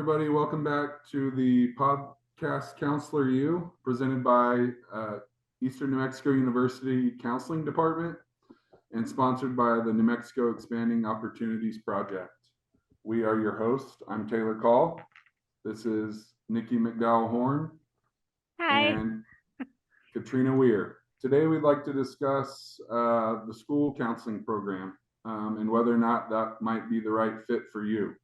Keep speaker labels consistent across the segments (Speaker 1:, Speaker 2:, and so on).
Speaker 1: everybody. Welcome back to the podcast Counselor U, presented by Eastern New Mexico University Counseling Department and sponsored by the New Mexico Expanding Opportunities Project. We are your hosts. I'm Taylor Call. This is Nikki McDowell Horn.
Speaker 2: Hi.
Speaker 1: And Katrina Weir. Today we'd like to discuss the school counseling program and whether or not that might be the right fit for you.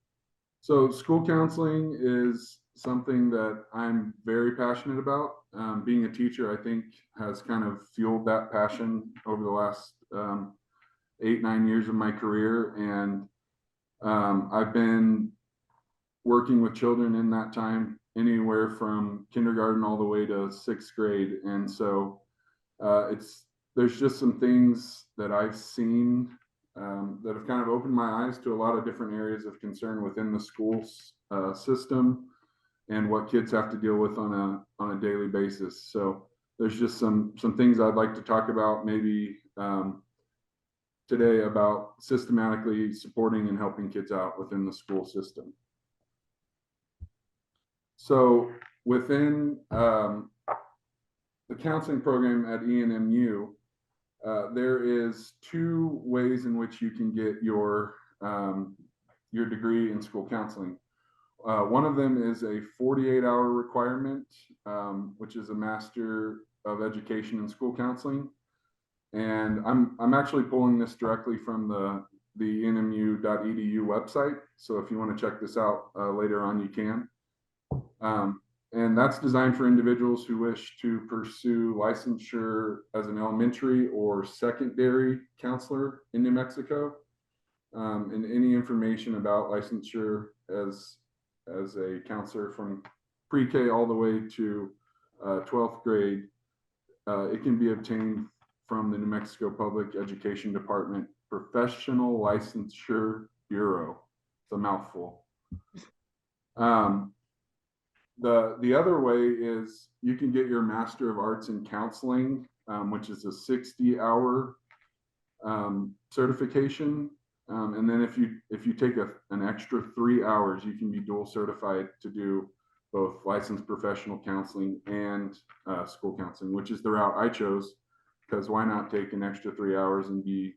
Speaker 1: So school counseling is something that I'm very passionate about. Being a teacher, I think, has kind of fueled that passion over the last 8-9 years of my career. And I've been working with children in that time, anywhere from kindergarten all the way to 6th grade. And so there's just some things that I've seen that have kind of opened my eyes to a lot of different areas of concern within the school system and what kids have to deal with on a daily basis. So there's just some things I'd like to talk about maybe today about systematically supporting and helping kids out within the school system. So within the counseling program at ENMU, there is 2 ways in which you can get your degree in school counseling. One of them is a 48-hour requirement, which is a Master of Education in School Counseling. And I'm actually pulling this directly from the enmu.edu website. So if you want to check this out later on, you can. And that's designed for individuals who wish to pursue licensure as an elementary or secondary counselor in New Mexico. And any information about licensure as a counselor from pre-K all the way to 12th grade, it can be obtained from the New Mexico Public Education Department Professional Licensure Bureau. It's a mouthful. The other way is you can get your Master of Arts in Counseling, which is a 60-hour certification. And then if you take an extra 3 hours, you can be dual certified to do both licensed professional counseling and school counseling, which is the route I chose, because why not take an extra 3 hours and be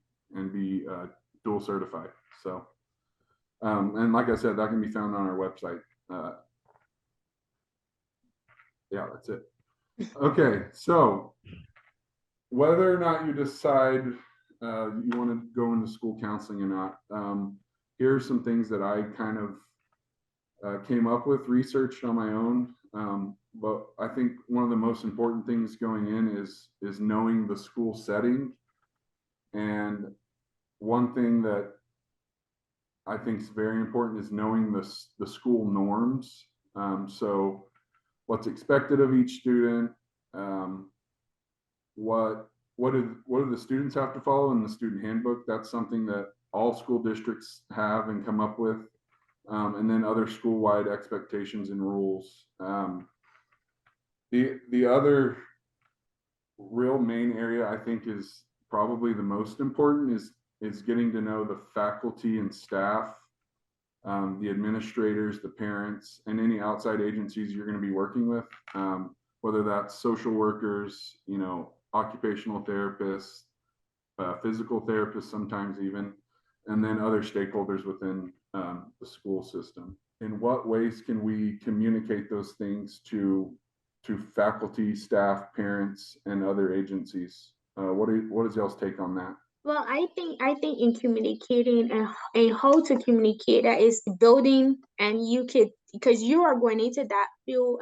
Speaker 1: dual certified? So, and like I said, that can be found on our website. Yeah, that's it. Okay, so whether or not you decide you want to go into school counseling or not, here are some things that I kind of came up with, researched on my own. But I think one of the most important things going in is knowing the school setting. And one thing that I think is very important is knowing the school norms. So what's expected of each student, what do the students have to follow in the student handbook? That's something that all school districts have and come up with, and then other school-wide expectations and rules. The other real main area I think is probably the most important is getting to know the faculty and staff, the administrators, the parents, and any outside agencies you're going to be working with, whether that's social workers, occupational therapists, physical therapists sometimes even, and then other stakeholders within the school system. In what ways can we communicate those things to faculty, staff, parents, and other agencies? What is y'all's take on that?
Speaker 2: Well, I think in communicating and how to communicate, that is building, and you could, because you are going into that field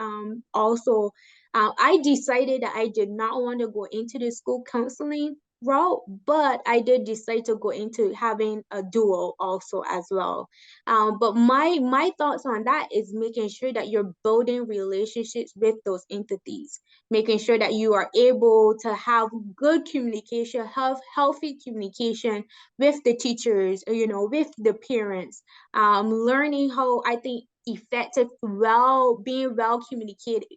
Speaker 2: also. I decided that I did not want to go into the school counseling route, but I did decide to go into having a dual also as well. But my thoughts on that is making sure that you're building relationships with those entities, making sure that you are able to have good communication, have healthy communication with the teachers, with the parents, learning how, I think, effective, being well communicated,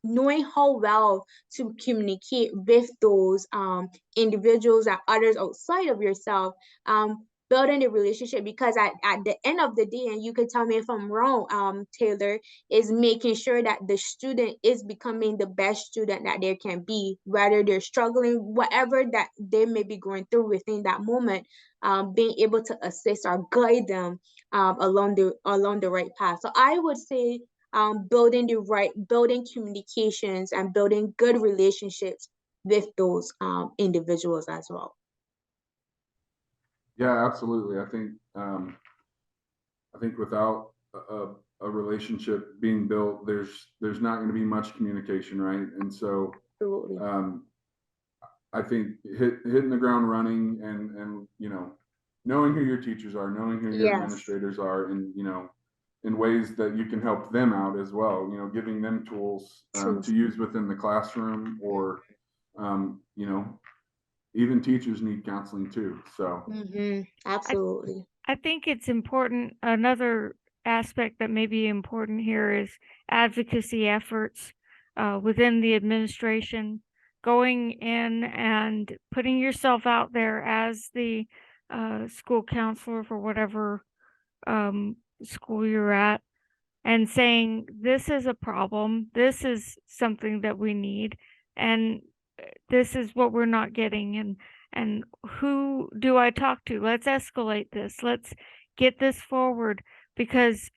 Speaker 2: knowing how well to communicate with those individuals and others outside of yourself, building the relationship, because at the end of the day, and you can tell me if I'm wrong, Taylor, is making sure that the student is becoming the best student that there can be, whether they're struggling, whatever that they may be going through within that moment, being able to assist or guide them along the right path. So I would say building communications and building good relationships with those individuals as well.
Speaker 1: Yeah, absolutely. I think without a relationship being built, there's not going to be much communication, right? And so
Speaker 2: Absolutely.
Speaker 1: I think hitting the ground running and knowing who your teachers are, knowing who your
Speaker 2: Yes.
Speaker 1: administrators are, and in ways that you can help them out as well. Giving them tools
Speaker 2: True.
Speaker 1: to use within the classroom, or even teachers need counseling too. So
Speaker 2: Absolutely.
Speaker 3: I think it's important. Another aspect that may be important here is advocacy efforts within the administration, going in and putting yourself out there as the school counselor for whatever school you're at, and saying, this is a problem, this is something that we need, and this is what we're not getting, and who do I talk to? Let's escalate this. Let's get this forward, because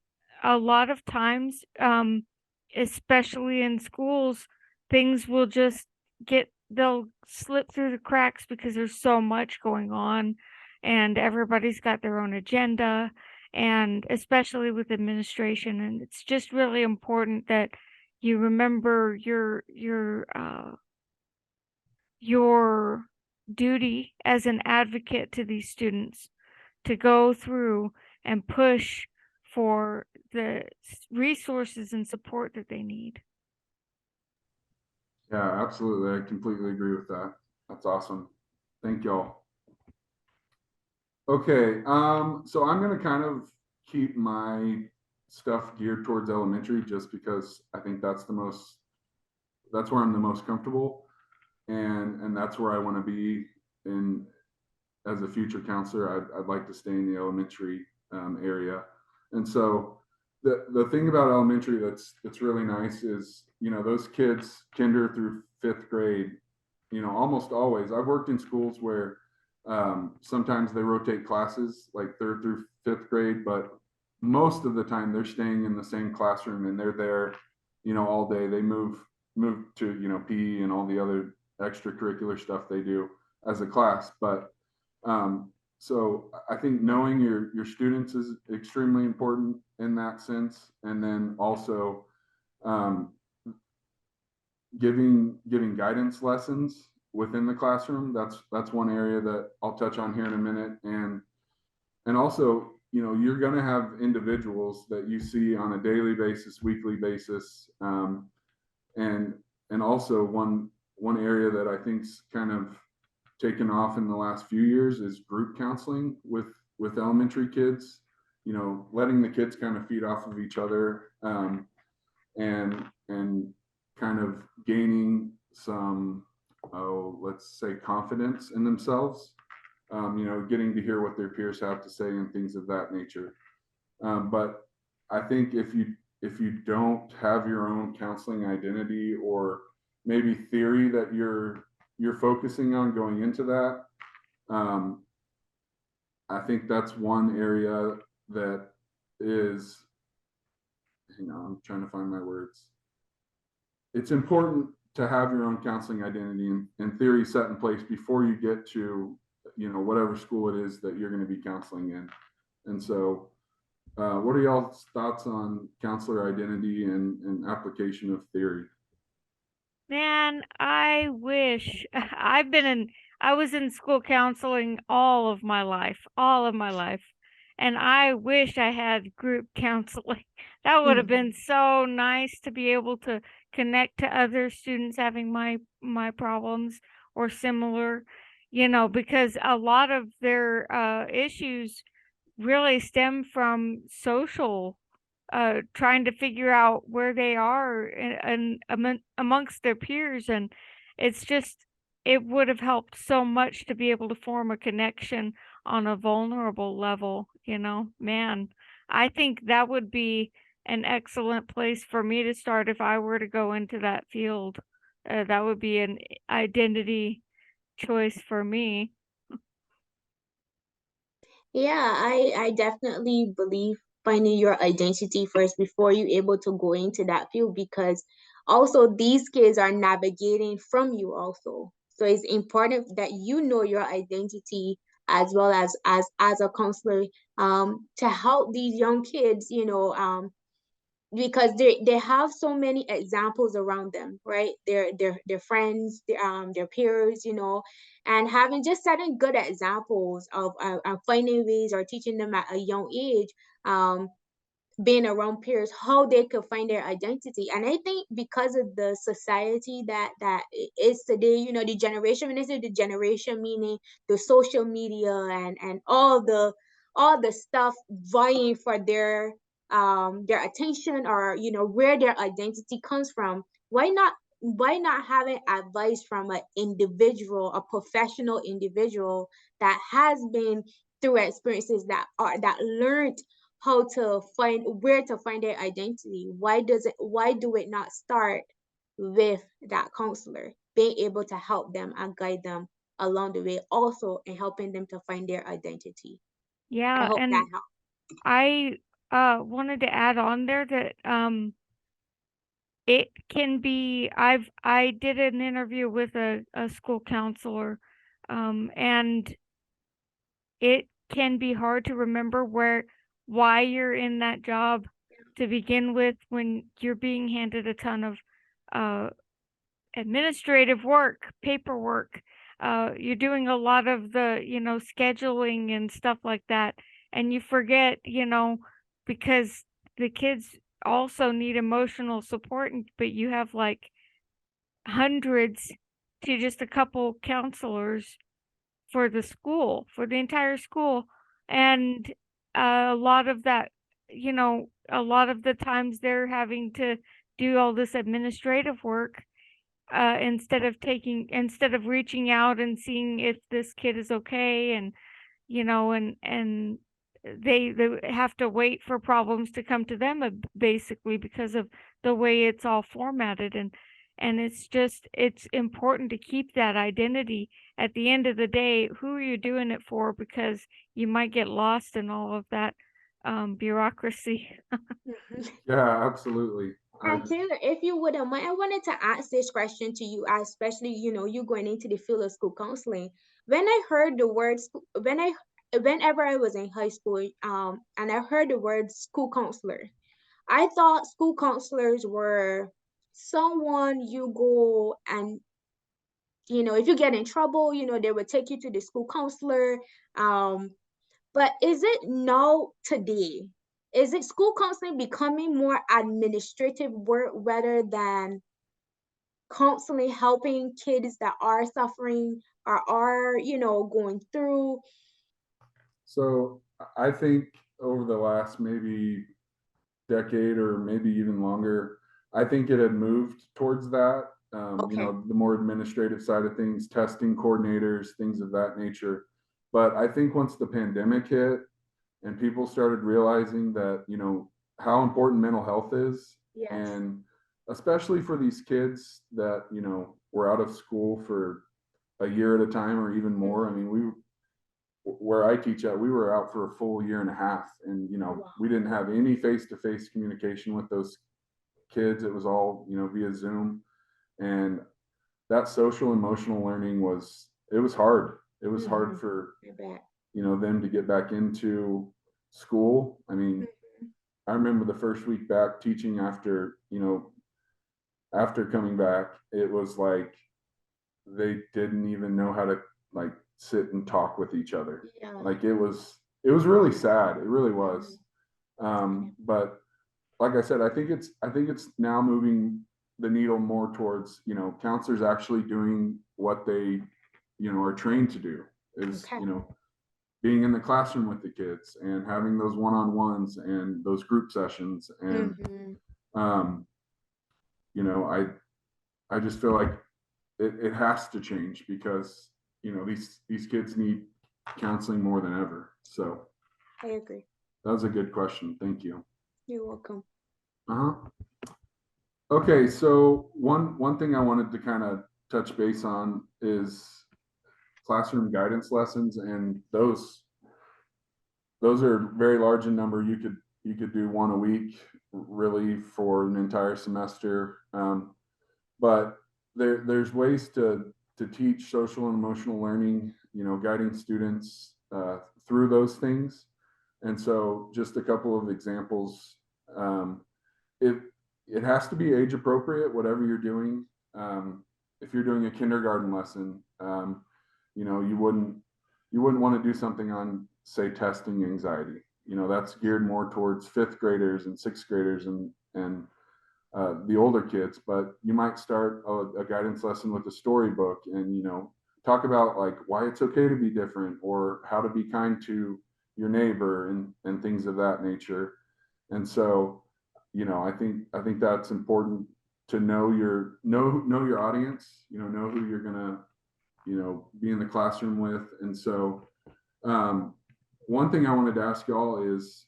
Speaker 3: a lot of times, especially in schools, things will just they'll slip through the cracks because there's so much going on and everybody's got their own agenda, and especially with administration. And it's just really important that you remember your duty as an advocate to these students, to go through and push for the resources and support that they need.
Speaker 1: yeah, absolutely. I completely agree with that. That's awesome. Thank y'all. Okay, so I'm gonna kind of keep my stuff geared towards elementary, just because I think that's where I'm the most comfortable, and that's where I want to be in as a future counselor. I'd like to stay in the elementary area. And so the thing about elementary that's really nice is, those kids, kinder through 5th grade, almost always, I've worked in schools where sometimes they rotate classes, like 3rd through 5th grade, but most of the time they're staying in the same classroom, and they're there, all day. They move to, PE and all the other extracurricular stuff they do as a class. But so I think knowing your students is extremely important in that sense. And then also giving guidance lessons within the classroom. That's one area that I'll touch on here in a minute. And also, you're going to have individuals that you see on a daily basis, weekly basis. And also one area that I think's kind of taken off in the last few years is group counseling with elementary kids. Letting the kids kind of feed off of each other, and kind of gaining some, let's say, confidence in themselves. Getting to hear what their peers have to say and things of that nature. But I think if you don't have your own counseling identity, or maybe theory that you're focusing on going into that, I think that's one area that is, I'm trying to find my words. It's important to have your own counseling identity and theory set in place before you get to, whatever school it is that you're going to be counseling in. And so what are y'all's thoughts on counselor identity and application of theory?
Speaker 3: Man, I wish I was in school counseling all of my life. And I wish I had group counseling. That would have been so nice to be able to connect to other students having my problems or similar, because a lot of their issues really stem from social, trying to figure out where they are and amongst their peers. And it would have helped so much to be able to form a connection on a vulnerable level, man, I think that would be an excellent place for me to start if I were to go into that field. That would be an identity choice for me.
Speaker 2: Yeah, I definitely believe finding your identity first before you able to go into that field, because also these kids are navigating from you also. So it's important that you know your identity as well as a counselor to help these young kids, because they have so many examples around them, right? Their friends, their peers, and having just setting good examples of finding ways or teaching them at a young age, um being around peers, how they could find their identity. And I think because of the society that is today, the generation, when I say the generation, meaning the social media and all the stuff vying for their attention, or where their identity comes from. Why not having advice from an individual, a professional individual that has been through experiences, that learned how to find where to find their identity? Why do it not start with that counselor being able to help them and guide them along the way, also, and helping them to find their identity? I
Speaker 3: Yeah,
Speaker 2: hope that
Speaker 3: and
Speaker 2: helps.
Speaker 3: I wanted to add on there that it can be I did an interview with a school counselor, and it can be hard to remember why you're in that job to begin with when you're being handed a ton of uh administrative work, paperwork. You're doing a lot of the, scheduling and stuff like that. And you forget, because the kids also need emotional support, but you have like hundreds to just a couple counselors for the school, for the entire school. And a lot of that, a lot of the times they're having to do all this administrative work, instead of reaching out and seeing if this kid is okay, and they have to wait for problems to come to them, basically, because of the way it's all formatted. And it's important to keep that identity. At the end of the day, who are you doing it for? Because you might get lost in all of that bureaucracy.
Speaker 1: Yeah, absolutely.
Speaker 2: And Taylor, if you wouldn't mind, I wanted to ask this question to you, especially, you going into the field of school counseling. When I heard the words, whenever I was in high school, and I heard the word school counselor, I thought school counselors were someone you go and, if you get in trouble, they would take you to the school counselor. Um, but is it now today? Is it school counseling becoming more administrative work rather than constantly helping kids that are suffering or are, going through?
Speaker 1: So I think over the last maybe decade or maybe even longer, I think it had moved towards that.
Speaker 2: Okay.
Speaker 1: The more administrative side of things, testing coordinators, things of that nature. But I think once the pandemic hit and people started realizing that, how important mental health is,
Speaker 2: Yes.
Speaker 1: and especially for these kids that, were out of school for a year at a time or even more. I mean, where I teach at, we were out for a full year and a half, and
Speaker 2: Wow.
Speaker 1: we didn't have any face-to-face communication with those kids. It was all via Zoom, and that social emotional learning was hard. It was hard for
Speaker 2: I bet.
Speaker 1: them to get back into school. I mean, I remember the first week back teaching after coming back, it was like they didn't even know how to like sit and talk with each other.
Speaker 2: Yeah.
Speaker 1: Like it was really sad. It really was. But like I said, I think it's now moving the needle more towards, counselors actually doing what they, are trained to do, is,
Speaker 2: Okay.
Speaker 1: being in the classroom with the kids and having those one-on-ones and those group sessions. And, um, I just feel like it has to change because, these kids need counseling more than ever. So
Speaker 2: I agree.
Speaker 1: that was a good question. Thank you.
Speaker 2: You're welcome.
Speaker 1: Uh-huh. Okay, so one thing I wanted to kind of touch base on is classroom guidance lessons, and those are very large in number. You could do one a week really for an entire semester. But there's ways to teach social and emotional learning, you know, guiding students through those things. And so just a couple of examples. It it has to be age appropriate, whatever you're doing. If you're doing a kindergarten lesson, you know, you wouldn't want to do something on, say, testing anxiety. You know, that's geared more towards fifth graders and sixth graders and the older kids. But you might start a guidance lesson with a storybook, and you know, talk about like why it's okay to be different, or how to be kind to your neighbor, and things of that nature. And so, you know, I think that's important to know your audience. You know who you're gonna, you know, be in the classroom with. And so one thing I wanted to ask y'all is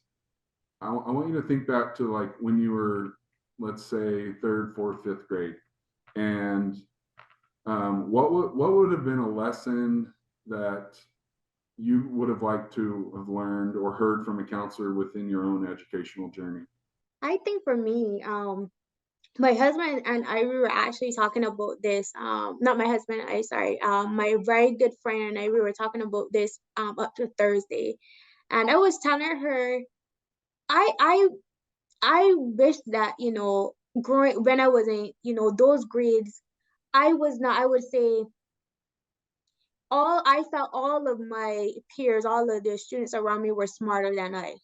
Speaker 1: I want you to think back to like when you were, let's say, third, fourth, fifth grade, and what would have been a lesson that you would have liked to have learned or heard from a counselor within your own educational journey?
Speaker 2: I think for me, my husband and I, we were actually talking about this. Not my husband, I sorry. My very good friend and I, we were talking about this up to Thursday, and I was telling her, I I I wish that, you know, growing when I was in, you know, those grades, I was not, I would say I felt all of my peers, all of the students around me were smarter than I.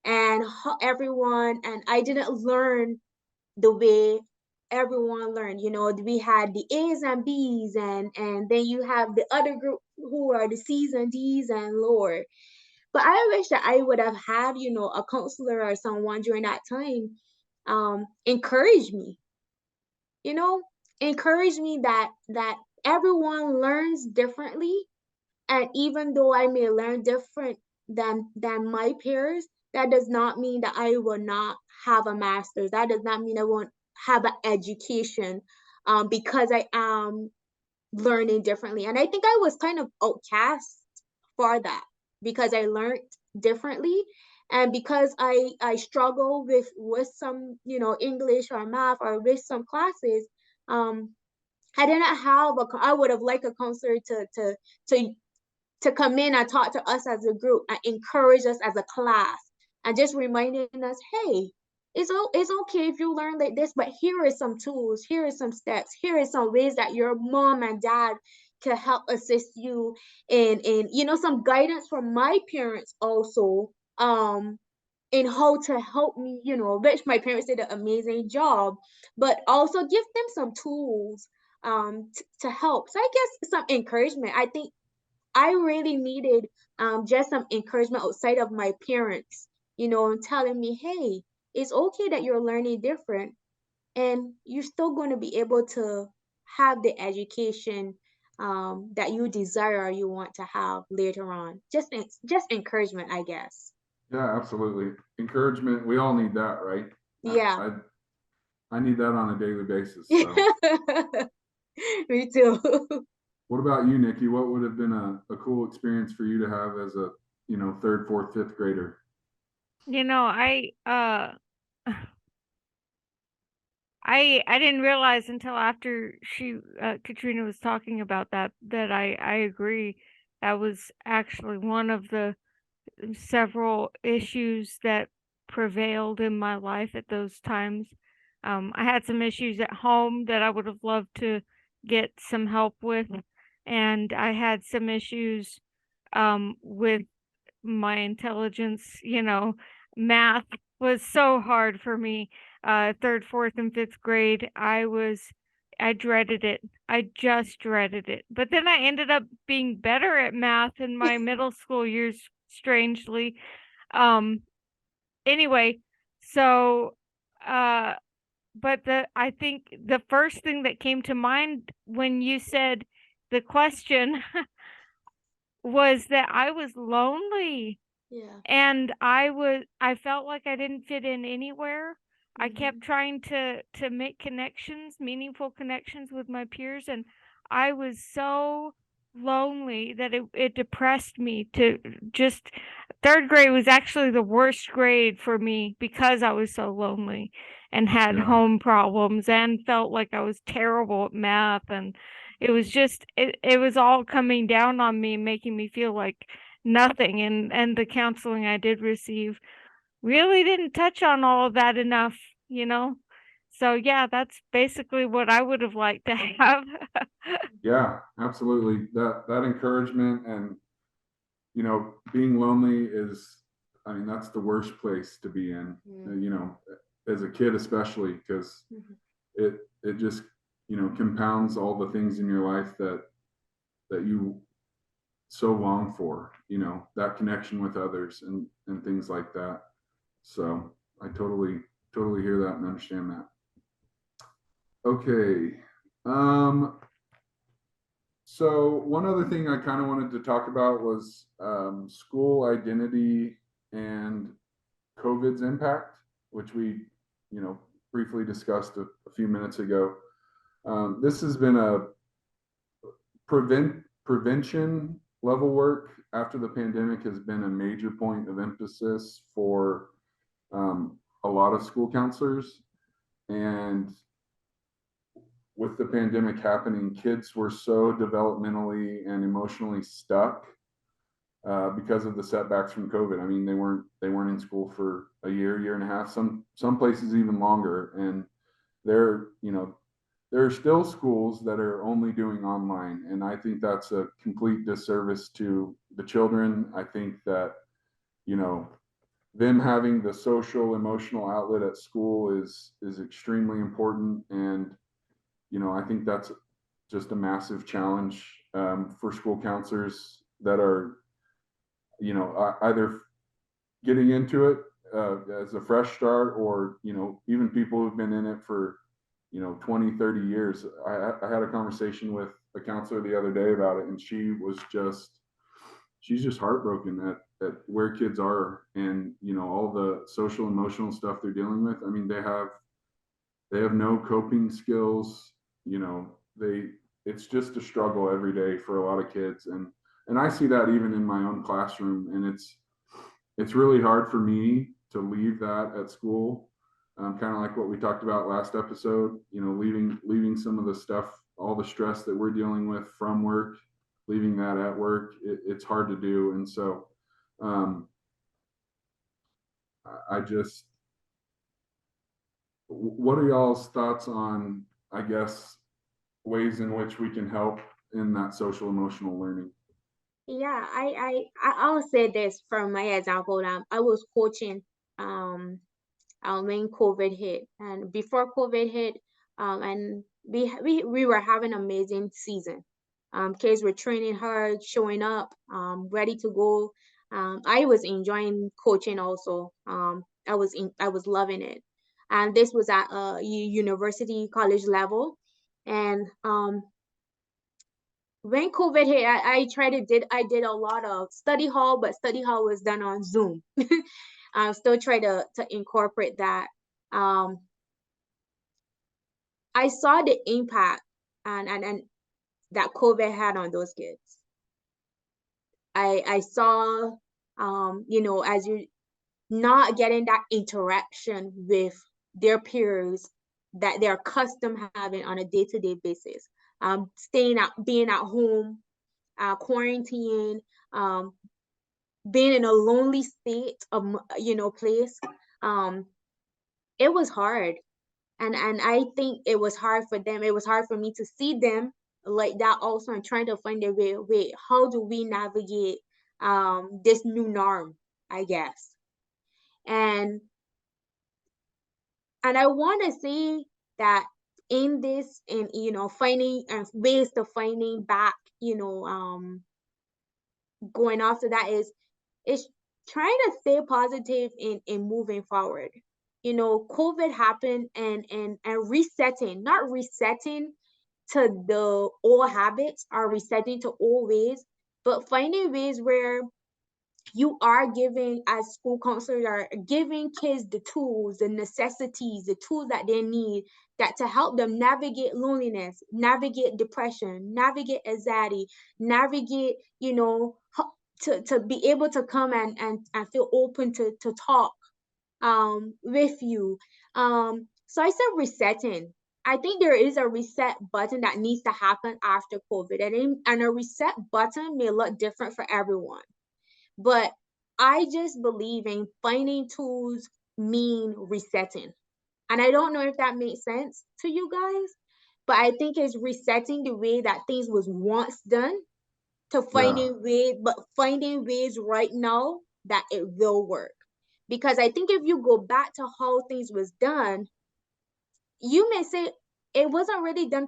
Speaker 2: And everyone, and I didn't learn the way everyone learned. You know, we had the A's and B's, and then you have the other group who are the C's and D's and lower. But I wish that I would have had, you know, a counselor or someone during that time encourage me, you know, encourage me that everyone learns differently, and even though I may learn different than my peers, that does not mean that I will not have a master's. That does not mean I won't have an education because I am learning differently. And I think I was kind of outcast for that because I learned differently, and because I struggle with some, you know, English or math or with some classes. I didn't have I would have liked a counselor to to come in and talk to us as a group and encourage us as a class, and just reminding us, hey, it's okay if you learn like this, but here are some tools, here are some steps, here are some ways that your mom and dad can help assist you in, you know, some guidance from my parents also, in how to help me, you know, which my parents did an amazing job, but also give them some tools to help. So I guess some encouragement. I think I really needed just some encouragement outside of my parents, you know, telling me, hey, it's okay that you're learning different, and you're still going to be able to have the education that you desire or you want to have later on. Just encouragement, I guess.
Speaker 1: Yeah, absolutely. Encouragement. We all need that, right?
Speaker 2: Yeah.
Speaker 1: I need that on a daily basis. So.
Speaker 2: Me too.
Speaker 1: What about you, Nikki? What would have been a cool experience for you to have as a, you know, third, fourth, fifth grader?
Speaker 3: You know, I didn't realize until after Katrina was talking about that I agree. That was actually one of the several issues that prevailed in my life at those times. I had some issues at home that I would have loved to get some help with, and I had some issues with my intelligence. You know, math was so hard for me. Third, fourth, and fifth grade, I dreaded it. I just dreaded it. But then I ended up being better at math in my middle school years, strangely. Um, anyway, so, but I think the first thing that came to mind when you said the question was that I was lonely.
Speaker 2: Yeah.
Speaker 3: And I felt like I didn't fit in anywhere. I kept trying to make connections, meaningful connections with my peers, and I was so lonely that it depressed me to just third grade was actually the worst grade for me because I was so lonely and had
Speaker 1: Yeah.
Speaker 3: home problems and felt like I was terrible at math, and it was just it was all coming down on me, making me feel like nothing, and the counseling I did receive really didn't touch on all of that enough, you know? So yeah, that's basically what I would have liked to have.
Speaker 1: Yeah, absolutely. That encouragement and, you know, being lonely is, I mean, that's the worst place to be in, you know, as a kid especially, because it just, you know, compounds all the things in your life that you so long for, you know, that connection with others and things like that. So I totally hear that and understand that. Okay. So one other thing I kind of wanted to talk about was school identity and COVID's impact, which we, you know, briefly discussed a few minutes ago. This has been a prevention level work after the pandemic has been a major point of emphasis for a lot of school counselors. And with the pandemic happening, kids were so developmentally and emotionally stuck because of the setbacks from COVID. I mean, they weren't in school for a year and a half, some places even longer, and there, you know, there are still schools that are only doing online, and I think that's a complete disservice to the children. I think that, you know, them having the social emotional outlet at school is extremely important, and you know, I think that's just a massive challenge for school counselors that are, you know, either getting into it as a fresh start, or, you know, even people who've been in it for, you know, 20, 30 years. I had a conversation with a counselor the other day about it, and she's just heartbroken at where kids are, and, you know, all the social emotional stuff they're dealing with. I mean, they have no coping skills, you know, it's just a struggle every day for a lot of kids. And I see that even in my own classroom, and it's really hard for me to leave that at school. Kind of like what we talked about last episode, you know, leaving some of the stuff, all the stress that we're dealing with from work, leaving that at work. It's hard to do. And so um, I just, what are y'all's thoughts on, I guess, ways in which we can help in that social emotional learning?
Speaker 2: Yeah, I'll say this from my example. I was coaching when COVID hit, and before COVID hit, and we were having an amazing season. Kids were training hard, showing up, ready to go. I was enjoying coaching also. I was loving it, and this was at a university college level, and when COVID hit, I did a lot of study hall, but study hall was done on Zoom. I still try to incorporate that. Um, I saw the impact and that COVID had on those kids. I saw you know, as you not getting that interaction with their peers that they're accustomed having on a day-to-day basis. Being at home, quarantining, um, being in a lonely state of, you know, place. Um, it was hard, and I think it was hard for them. It was hard for me to see them like that also, and trying to find a way. Wait, how do we navigate this new norm? I guess, and I want to say that in this, and you know, finding ways to finding back, you know, going after that is trying to stay positive in moving forward. You know, COVID happened, and resetting, not resetting to the old habits or resetting to old ways, but finding ways where you are giving, as school counselors are giving kids the tools, the necessities, the tools that they need, that to help them navigate loneliness, navigate depression, navigate anxiety, navigate, to be able to come and feel open to talk with you. So I said resetting. I think there is a reset button that needs to happen after COVID, and a reset button may look different for everyone. But I just believe in finding tools mean resetting. And I don't know if that makes sense to you guys, but I think it's resetting the way that things was once done to finding ways right now that it will work. Because I think if you go back to how things was done, you may say it wasn't really done.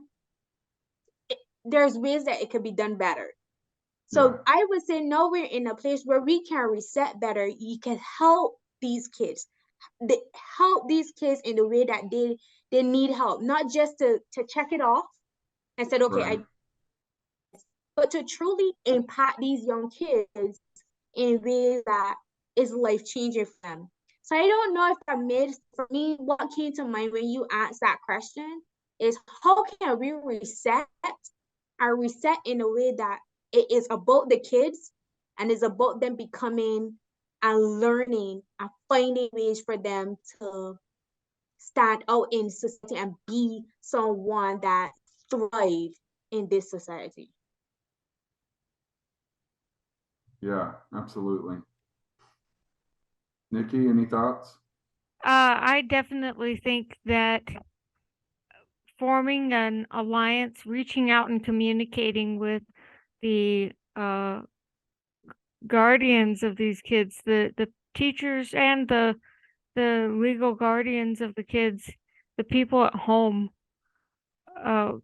Speaker 2: There's ways that it could be done better. So
Speaker 1: Yeah.
Speaker 2: I would say now we're in a place where we can reset better. You can help these kids. Help these kids in the way that they need help, not just to check it off and said, okay,
Speaker 1: Right.
Speaker 2: but to truly impact these young kids in ways that is life changing for them. So I don't know if that made, for me, what came to mind when you asked that question is how can we reset in a way that it is about the kids and is about them becoming and learning and finding ways for them to stand out in society and be someone that thrive in this society.
Speaker 1: Yeah, absolutely. Nikki, any thoughts?
Speaker 3: I definitely think that forming an alliance, reaching out and communicating with the guardians of these kids, the teachers and the legal guardians of the kids, the people at home,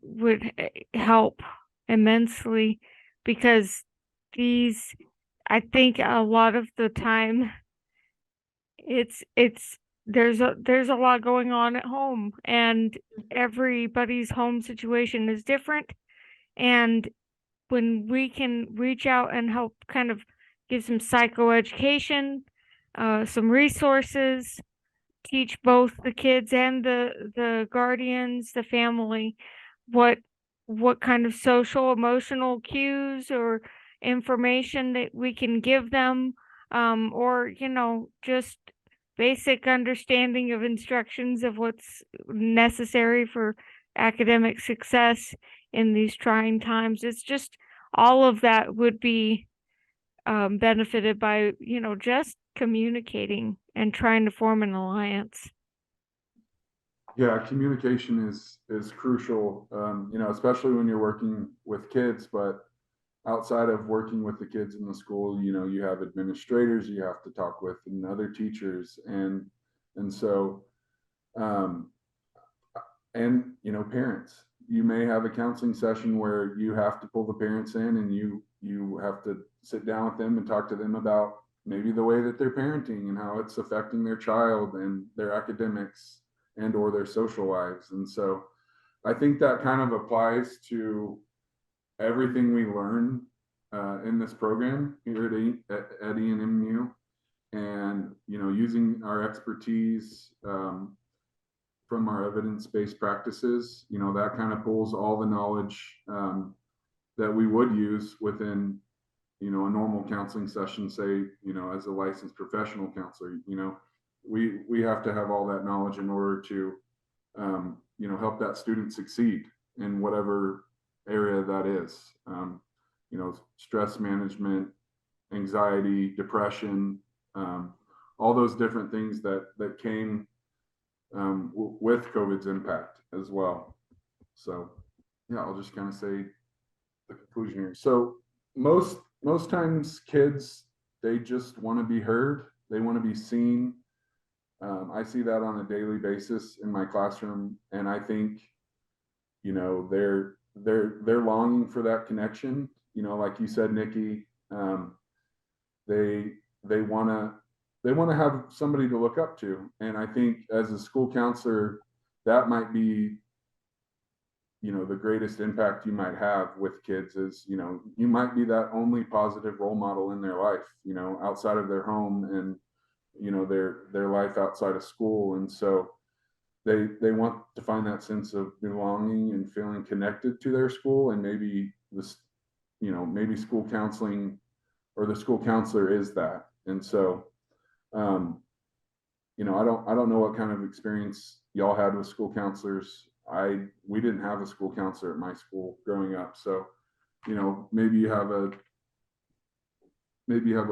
Speaker 3: would help immensely, because these, I think a lot of the time it's there's a lot going on at home, and everybody's home situation is different. And when we can reach out and help kind of give some psychoeducation, some resources, teach both the kids and the guardians, the family, what kind of social emotional cues or information that we can give them, or just basic understanding of instructions of what's necessary for academic success in these trying times. It's just all of that would be benefited by just communicating and trying to form an alliance.
Speaker 1: Yeah, communication is crucial, especially when you're working with kids, but outside of working with the kids in the school, you have administrators you have to talk with and other teachers, and so um, and parents. You may have a counseling session where you have to pull the parents in, and you have to sit down with them and talk to them about maybe the way that they're parenting and how it's affecting their child and their academics and or their social lives. And so I think that kind of applies to everything we learn in this program here at ENMU, and using our expertise from our evidence-based practices, that kind of pulls all the knowledge that we would use within a normal counseling session, say as a licensed professional counselor. We have to have all that knowledge in order to help that student succeed in whatever area that is. Stress management, anxiety, depression, all those different things that came with COVID's impact as well. So yeah, I'll just kind of say the conclusion here. So most times kids, they just want to be heard. They want to be seen. I see that on a daily basis in my classroom, and I think they're longing for that connection. Like you said, Nikki, they want to have somebody to look up to. And I think as a school counselor, that might be you know, the greatest impact you might have with kids is, you know, you might be that only positive role model in their life, you know, outside of their home and, you know, their life outside of school. And so they want to find that sense of belonging and feeling connected to their school. And maybe this, you know, maybe school counseling or the school counselor is that. And so, you know, I don't know what kind of experience y'all had with school counselors. We didn't have a school counselor at my school growing up. So, you know, maybe you have a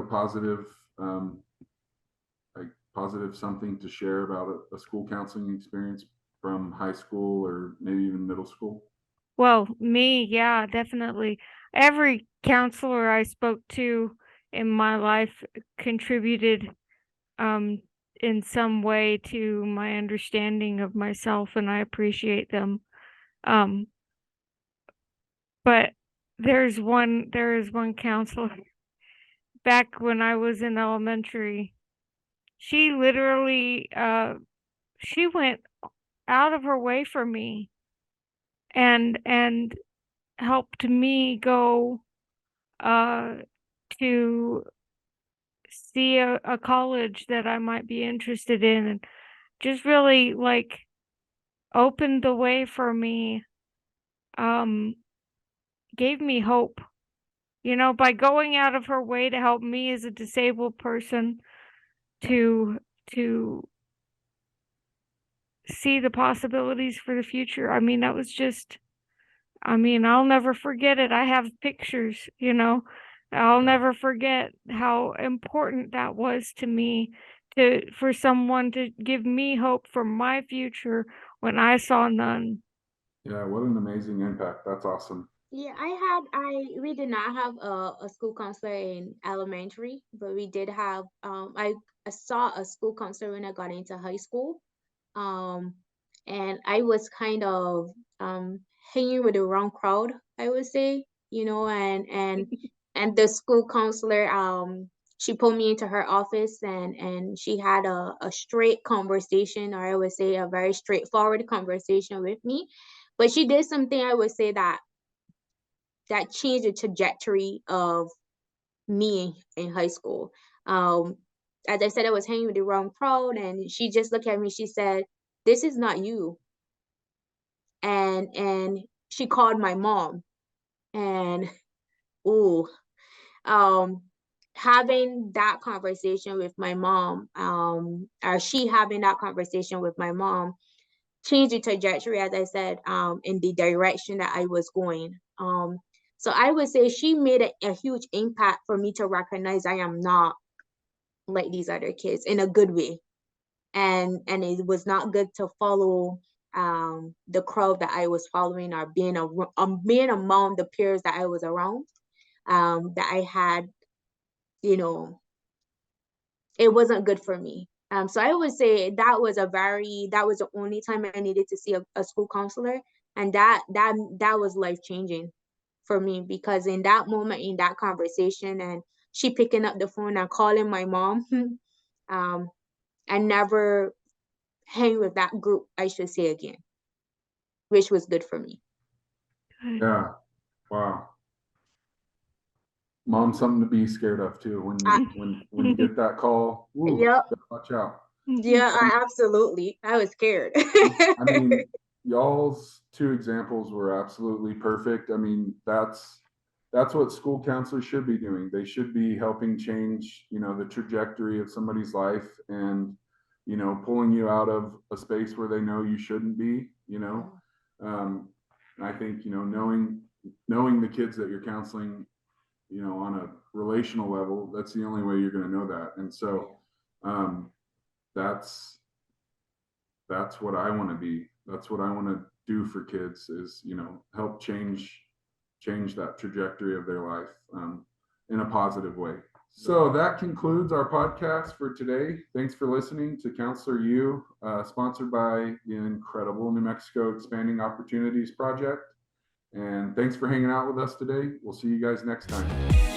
Speaker 1: positive, like positive something to share about a school counseling experience from high school or maybe even middle school.
Speaker 3: Well, me, yeah, definitely. Every counselor I spoke to in my life contributed in some way to my understanding of myself, and I appreciate them. But there is one counselor back when I was in elementary. She literally she went out of her way for me and helped me go to see a college that I might be interested in, and just really like opened the way for me, gave me hope, you know, by going out of her way to help me as a disabled person to see the possibilities for the future. I mean, that was just, I mean, I'll never forget it. I have pictures, you know. I'll never forget how important that was to me, for someone to give me hope for my future when I saw none.
Speaker 1: Yeah, what an amazing impact. That's awesome.
Speaker 2: Yeah, we did not have a school counselor in elementary, but we did have, I saw a school counselor when I got into high school. Um, and I was kind of, hanging with the wrong crowd, I would say, you know, and the school counselor, she pulled me into her office and she had a straight conversation, or I would say a very straightforward conversation with me. But she did something, I would say, that changed the trajectory of me in high school. Um, as I said, I was hanging with the wrong crowd, and she just looked at me. She said, "This is not you." And she called my mom, and ooh, um, having that conversation with my mom, or she having that conversation with my mom, changed the trajectory, as I said, in the direction that I was going. So I would say she made a huge impact for me to recognize I am not like these other kids in a good way. And it was not good to follow the crowd that I was following, or being among the peers that I was around, that I had, you know, it wasn't good for me. So I would say that was the only time I needed to see a school counselor, and that was life changing for me, because in that moment, in that conversation, and she picking up the phone and calling my mom, um, I never hang with that group, I should say, again, which was good for me.
Speaker 1: Yeah. Wow. Mom's something to be scared of too.
Speaker 2: I,
Speaker 1: When you get that call, woo,
Speaker 2: yep,
Speaker 1: watch out.
Speaker 2: yeah, absolutely. I was scared.
Speaker 1: I mean, y'all's two examples were absolutely perfect. I mean, that's what school counselors should be doing. They should be helping change, you know, the trajectory of somebody's life and, you know, pulling you out of a space where they know you shouldn't be, you know. I think, you know, knowing the kids that you're counseling, you know, on a relational level, that's the only way you're going to know that. And so, that's what I want to be. That's what I want to do for kids is, you know, help change that trajectory of their life, in a positive way. So that concludes our podcast for today. Thanks for listening to Counselor U, sponsored by the incredible New Mexico Expanding Opportunities Project. And thanks for hanging out with us today. We'll see you guys next time.